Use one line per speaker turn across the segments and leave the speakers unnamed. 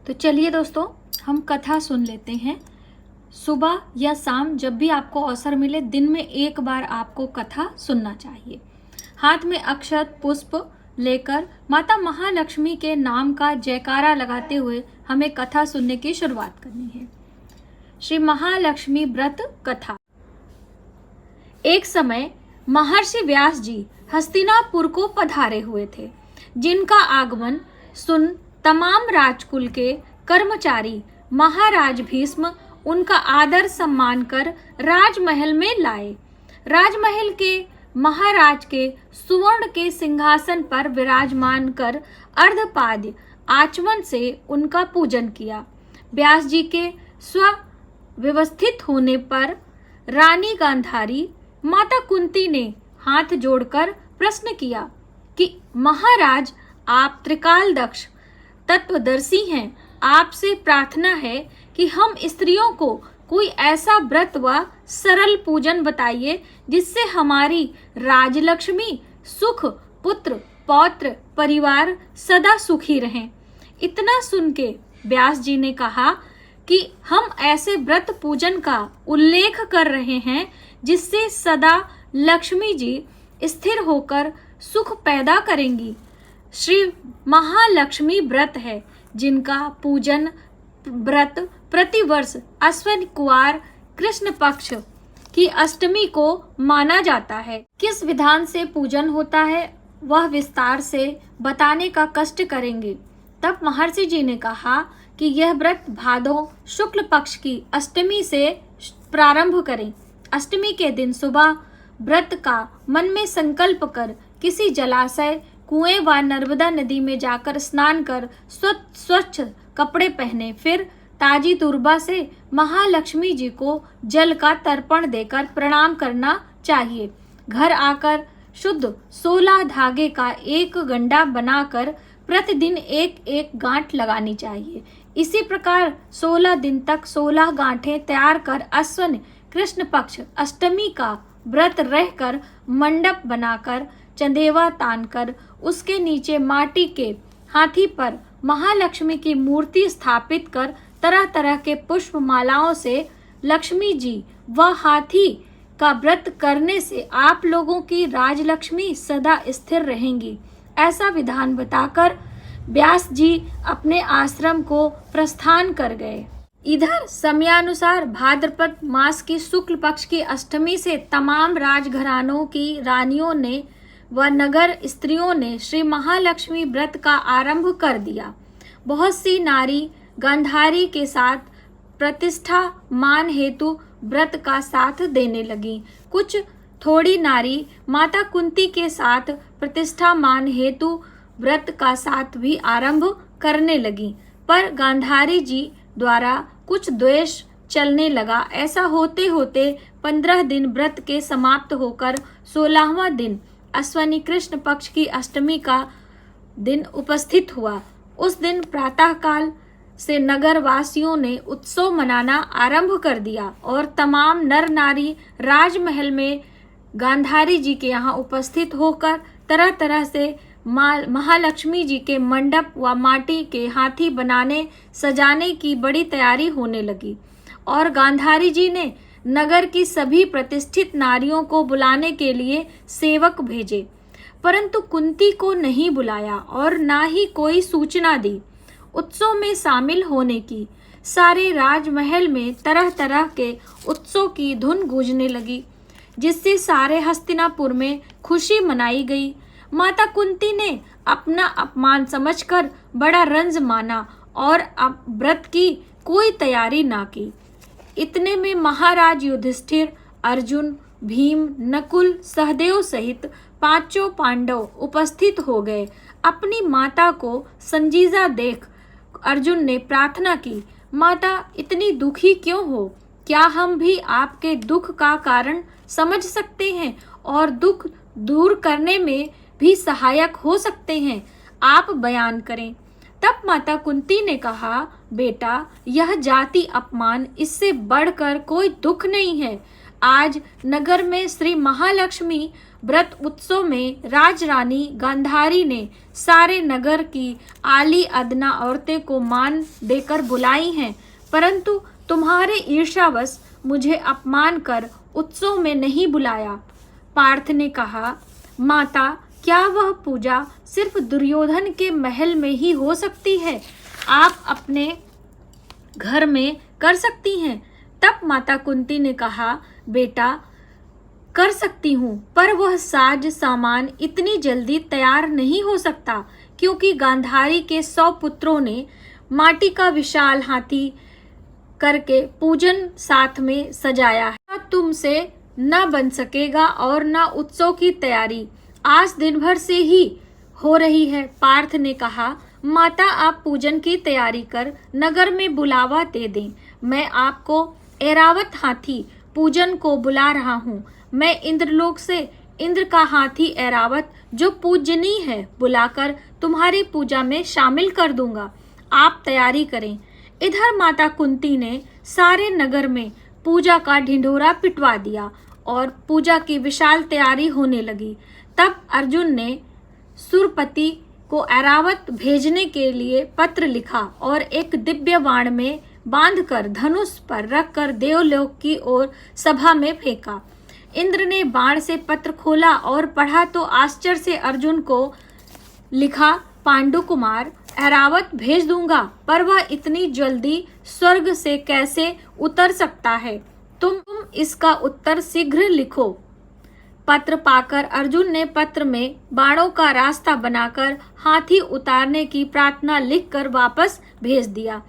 तो चलिए दोस्तों, हम कथा सुन लेते हैं। सुबह या शाम जब भी आपको अवसर मिले, दिन में एक बार आपको कथा सुनना चाहिए। हाथ में अक्षत पुष्प लेकर माता महालक्ष्मी के नाम का जयकारा लगाते हुए हमें कथा सुनने की शुरुआत करनी है। श्री महालक्ष्मी व्रत कथा। एक समय महर्षि व्यास जी हस्तिनापुर को पधारे हुए थे, जिनका आगमन सुन तमाम राजकुल के कर्मचारी महाराज भीष्म उनका आदर सम्मान कर राजमहल में लाए। राजमहल के महाराज के सुवर्ण के सिंहासन पर विराजमान कर अर्धपाद्य आचमन से उनका पूजन किया। व्यास जी के स्वस्थित होने पर रानी गांधारी माता कुंती ने हाथ जोड़कर प्रश्न किया कि महाराज, आप त्रिकालदक्ष तत्वदर्शी हैं, आपसे प्रार्थना है कि हम स्त्रियों को कोई ऐसा व्रत व सरल पूजन बताइए जिससे हमारी राजलक्ष्मी सुख, पुत्र, पौत्र, परिवार सदा सुखी रहें। इतना सुन के व्यास जी ने कहा कि हम ऐसे व्रत पूजन का उल्लेख कर रहे हैं जिससे सदा लक्ष्मी जी स्थिर होकर सुख पैदा करेंगी। श्री महालक्ष्मी व्रत है, जिनका पूजन व्रत प्रतिवर्ष अश्विन कुवार कृष्ण पक्ष की अष्टमी को माना जाता है। किस विधान से पूजन होता है वह विस्तार से बताने का कष्ट करेंगे। तब महर्षि जी ने कहा कि यह व्रत भादो शुक्ल पक्ष की अष्टमी से प्रारंभ करें। अष्टमी के दिन सुबह व्रत का मन में संकल्प कर किसी जलाशय, कुएं व नर्मदा नदी में जाकर स्नान कर स्वच्छ कपड़े पहने, फिर ताजी तुरबा से महालक्ष्मी जी को जल का तर्पण देकर प्रणाम करना चाहिए। घर आकर शुद्ध 16 धागे का एक गंडा बनाकर प्रतिदिन एक एक गांठ लगानी चाहिए। इसी प्रकार 16 दिन तक 16 गांठें तैयार कर अश्विन कृष्ण पक्ष अष्टमी का व्रत रहकर मंडप बनाकर चंदेवा तानकर उसके नीचे माटी के हाथी पर महालक्ष्मी की मूर्ति स्थापित कर तरह तरह के पुष्प मालाओं से लक्ष्मी जी व हाथी का व्रत करने से आप लोगों की राजलक्ष्मी सदा स्थिर रहेंगी, ऐसा विधान बताकर व्यास जी अपने आश्रम को प्रस्थान कर गए। इधर समयानुसार भाद्रपद मास की शुक्ल पक्ष की अष्टमी से तमाम राजघरानों की रानियों ने व नगर स्त्रियों ने श्री महालक्ष्मी व्रत का आरंभ कर दिया। बहुत सी नारी गांधारी के साथ प्रतिष्ठा मान हेतु व्रत का साथ देने लगी। कुछ थोड़ी नारी माता कुंती के साथ प्रतिष्ठा मान हेतु व्रत का साथ भी आरंभ करने लगी, पर गांधारी जी द्वारा कुछ द्वेष चलने लगा। ऐसा होते होते 15 दिन व्रत के समाप्त होकर 16वां दिन अश्विनी कृष्ण पक्ष की अष्टमी का दिन उपस्थित हुआ। उस दिन प्रातः काल से नगर वासियों ने उत्सव मनाना आरंभ कर दिया और तमाम नर नारी राजमहल में गांधारी जी के यहाँ उपस्थित होकर तरह तरह से महालक्ष्मी जी के मंडप व माटी के हाथी बनाने सजाने की बड़ी तैयारी होने लगी और गांधारी जी ने नगर की सभी प्रतिष्ठित नारियों को बुलाने के लिए सेवक भेजे, परंतु कुंती को नहीं बुलाया और ना ही कोई सूचना दी। उत्सव में शामिल होने की सारे राजमहल में तरह तरह के उत्सव की धुन गूंजने लगी, जिससे सारे हस्तिनापुर में खुशी मनाई गई। माता कुंती ने अपना अपमान समझकर बड़ा रंज माना और अब व्रत की कोई तैयारी ना की। इतने में महाराज युधिष्ठिर, अर्जुन, भीम, नकुल, सहदेव सहित पांचों पांडव उपस्थित हो गए। अपनी माता को संजीजा देख अर्जुन ने प्रार्थना की, माता इतनी दुखी क्यों हो? क्या हम भी आपके दुख का कारण समझ सकते हैं और दुख दूर करने में भी सहायक हो सकते हैं? आप बयान करें। तब माता कुंती ने कहा, बेटा, यह जाति अपमान, इससे बढ़कर कोई दुख नहीं है। आज नगर में श्री महालक्ष्मी व्रत उत्सव में राजरानी गांधारी ने सारे नगर की आली अदना औरतें को मान देकर बुलाई हैं, परंतु तुम्हारे ईर्ष्यावश मुझे अपमान कर उत्सव में नहीं बुलाया। पार्थ ने कहा, माता, क्या वह पूजा सिर्फ दुर्योधन के महल में ही हो सकती है? आप अपने घर में कर सकती हैं। तब माता कुंती ने कहा, बेटा, कर सकती हूँ, पर वह साज सामान इतनी जल्दी तैयार नहीं हो सकता, क्योंकि गांधारी के 100 पुत्रों ने माटी का विशाल हाथी करके पूजन साथ में सजाया है। तुमसे न बन सकेगा और न उत्सव की तैयारी आज दिन भर से ही हो रही है। पार्थ ने कहा, माता, आप पूजन की तैयारी कर नगर में बुलावा दे दें। मैं आपको ऐरावत हाथी पूजन को बुला रहा हूँ। मैं इंद्रलोक से इंद्र का हाथी ऐरावत, जो पूजनीय है, बुलाकर तुम्हारी पूजा में शामिल कर दूंगा। आप तैयारी करें। इधर माता कुंती ने सारे नगर में पूजा का ढिंढोरा पिटवा दिया और पूजा की विशाल तैयारी होने लगी। तब अर्जुन ने सुरपति को ऐरावत भेजने के लिए पत्र लिखा और एक दिव्य बाण में बांधकर धनुष पर रखकर देवलोक की ओर सभा में फेंका। इंद्र ने बाण से पत्र खोला और पढ़ा तो आश्चर्य से अर्जुन को लिखा, पांडु कुमार, ऐरावत भेज दूंगा, पर वह इतनी जल्दी स्वर्ग से कैसे उतर सकता है? तुम इसका उत्तर शीघ्र लिखो। पत्र पाकर अर्जुन ने पत्र में बाणों का रास्ता बनाकर हाथी उतारने की प्रार्थना लिखकर वापस भेज दिया।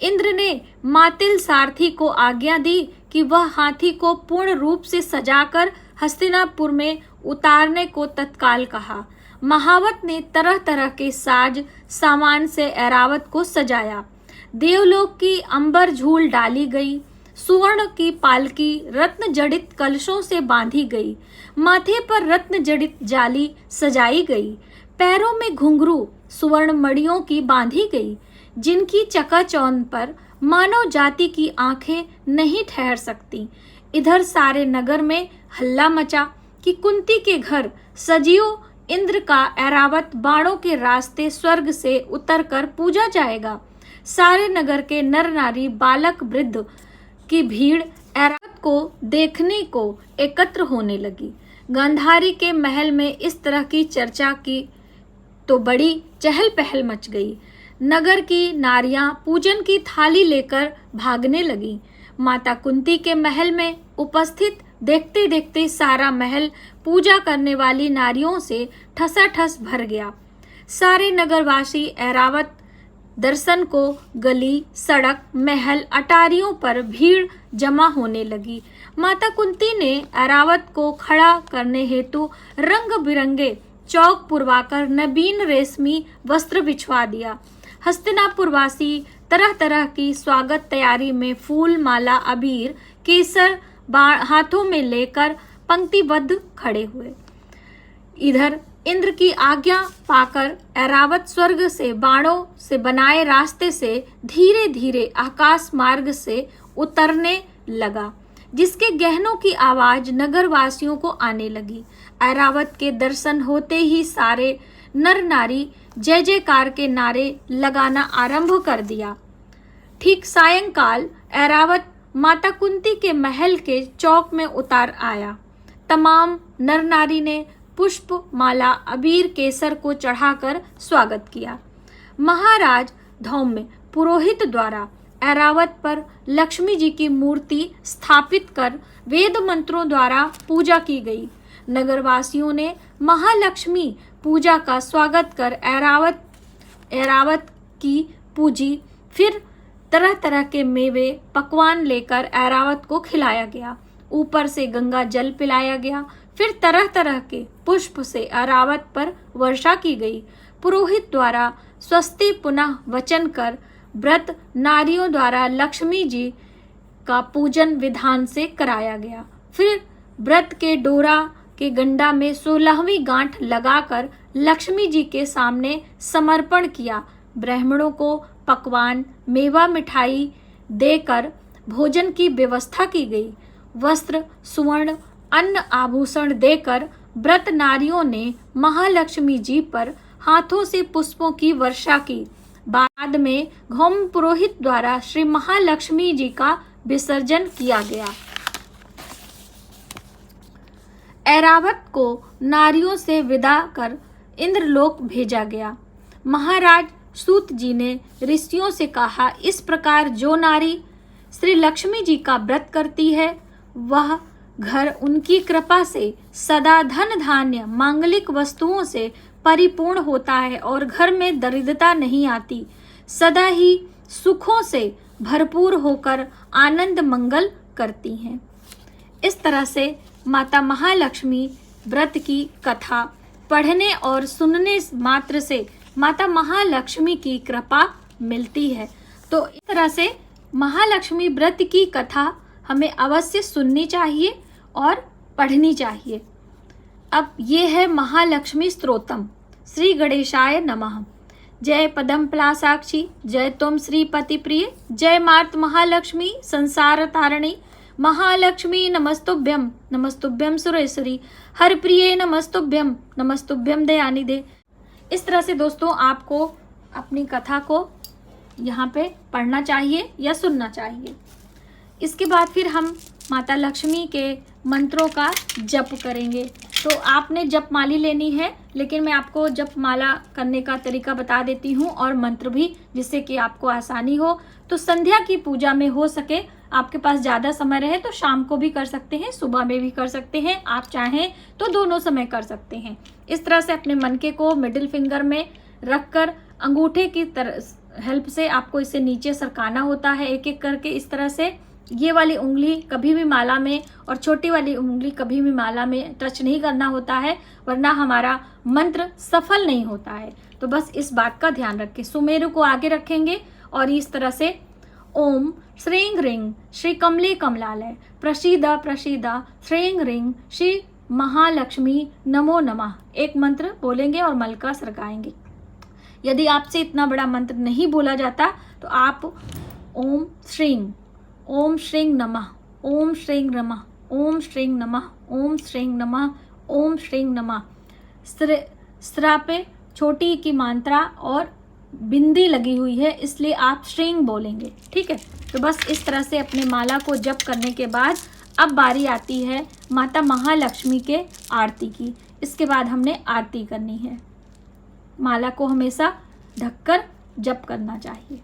इंद्र ने मातिल सारथी को आज्ञा दी कि वह हाथी को पूर्ण रूप से सजाकर हस्तिनापुर में उतारने को तत्काल कहा। महावत ने तरह तरह के साज सामान से ऐरावत को सजाया। देवलोक की अंबर झूल डाली गई। सुवर्ण की पालकी रत्न जड़ित कलशों से बांधी गई। माथे पर रत्न जड़ित जाली सजाई गई। पैरों में घुंघरू सुवर्ण मड़ियों की बांधी गई, जिनकी चकाचौंध पर मानव जाति की आंखें नहीं ठहर सकती। इधर सारे नगर में हल्ला मचा कि कुंती के घर सजीव इंद्र का ऐरावत बाणों के रास्ते स्वर्ग से उतरकर पूजा जाएगा। सारे नगर के नर नारी बालक वृद्ध की भीड़ ऐरावत को देखने को एकत्र होने लगी। गांधारी के महल में इस तरह की चर्चा की तो बड़ी चहल पहल मच गई। नगर की नारियां पूजन की थाली लेकर भागने लगी। माता कुंती के महल में उपस्थित देखते देखते सारा महल पूजा करने वाली नारियों से ठसाठस भर गया। सारे नगरवासी ऐरावत दर्शन को गली, सड़क, महल, अटारियों पर भीड़ जमा होने लगी। माता कुंती ने ऐरावत को खड़ा करने हेतु रंग बिरंगे चौक पुरवाकर नवीन रेशमी वस्त्र बिछवा दिया। हस्तिनापुरवासी तरह तरह की स्वागत तैयारी में फूल, माला, अबीर, केसर हाथों में लेकर पंक्तिबद्ध खड़े हुए। इधर इंद्र की आज्ञा पाकर ऐरावत स्वर्ग से बाणों से बनाए रास्ते से धीरे धीरे आकाश मार्ग से उतरने लगा, जिसके गहनों की आवाज नगरवासियों को आने लगी। ऐरावत के दर्शन होते ही सारे नर नारी जय जयकार के नारे लगाना आरंभ कर दिया। ठीक सायंकाल ऐरावत माता कुंती के महल के चौक में उतार आया। तमाम नर नारी ने पुष्प, माला, अबीर, केसर को चढ़ाकर स्वागत किया। महाराज धौम्य पुरोहित द्वारा ऐरावत पर लक्ष्मी जी की मूर्ति स्थापित कर वेद मंत्रों द्वारा पूजा की गई। नगरवासियों ने महालक्ष्मी पूजा का स्वागत कर ऐरावत की पूजी। फिर तरह तरह के मेवे पकवान लेकर ऐरावत को खिलाया गया। ऊपर से गंगा जल पिलाया गया। फिर तरह तरह के पुष्प से ऐरावत पर वर्षा की गई। पुरोहित द्वारा स्वस्ति पुनः वचन कर व्रत नारियों द्वारा लक्ष्मी जी का पूजन विधान से कराया गया। फिर व्रत के डोरा के गंडा में 16वीं गांठ लगाकर लक्ष्मी जी के सामने समर्पण किया। ब्राह्मणों को पकवान, मेवा, मिठाई देकर भोजन की व्यवस्था की गई। वस्त्र, सुवर्ण, अन्न आभूषण देकर व्रत नारियों ने महालक्ष्मी जी पर हाथों से पुष्पों की वर्षा की। बाद में घौम पुरोहित द्वारा श्री महालक्ष्मी जी का विसर्जन किया गया। ऐरावत को नारियों से विदा कर इंद्रलोक भेजा गया। महाराज सूत जी ने ऋषियों से कहा, इस प्रकार जो नारी श्री लक्ष्मी जी का व्रत करती है वह घर उनकी कृपा से सदा धन धान्य मांगलिक वस्तुओं से परिपूर्ण होता है और घर में दरिद्रता नहीं आती, सदा ही सुखों से भरपूर होकर आनंद मंगल करती हैं। इस तरह से माता महालक्ष्मी व्रत की कथा पढ़ने और सुनने मात्र से माता महालक्ष्मी की कृपा मिलती है। तो इस तरह से महालक्ष्मी व्रत की कथा हमें अवश्य सुननी चाहिए और पढ़नी चाहिए। अब ये है महालक्ष्मी स्तोत्रम। श्री गणेशाय नमः। जय पदम प्लासाक्षी, जय तुम श्रीपति प्रिय, जय मार्त महालक्ष्मी संसार तारिणी, महालक्ष्मी नमस्तुभ्यम, नमस्तुभ्यम सुरेश्वरी, हर प्रिय नमस्तुभ्यम, नमस्तुभ्यम दयानिधे। इस तरह से दोस्तों आपको अपनी कथा को यहाँ पे पढ़ना चाहिए या सुनना चाहिए। इसके बाद फिर हम माता लक्ष्मी के मंत्रों का जप करेंगे। तो आपने जपमाली लेनी है, लेकिन मैं आपको जपमाला करने का तरीका बता देती हूँ और मंत्र भी, जिससे कि आपको आसानी हो। तो संध्या की पूजा में हो सके आपके पास ज़्यादा समय रहे तो शाम को भी कर सकते हैं, सुबह में भी कर सकते हैं, आप चाहें तो दोनों समय कर सकते हैं। इस तरह से अपने मनके को मिडिल फिंगर में रखकर अंगूठे की हेल्प से आपको इसे नीचे सरकाना होता है एक एक करके। इस तरह से ये वाली उंगली कभी भी माला में और छोटी वाली उंगली कभी भी माला में टच नहीं करना होता है, वरना हमारा मंत्र सफल नहीं होता है। तो बस इस बात का ध्यान रखें। सुमेरु को आगे रखेंगे और इस तरह से ओम श्रीं ह्रीं श्री कमले कमलालय प्रसीद प्रसीद श्रीं ह्रीं श्री महालक्ष्मी नमो नमः एक मंत्र बोलेंगे और मलका सरकाएंगे। यदि आपसे इतना बड़ा मंत्र नहीं बोला जाता तो आप ओम श्रीं नमः, ओम श्रीं नमः, ओम श्रीं नमः, ओम श्रीं नमः, ओम श्रीं नमः। स्रा पे छोटी की मात्रा और बिंदी लगी हुई है, इसलिए आप श्रीं बोलेंगे। ठीक है, तो बस इस तरह से अपने माला को जप करने के बाद अब बारी आती है माता महालक्ष्मी के आरती की। इसके बाद हमने आरती करनी है। माला को हमेशा ढककर जप करना चाहिए।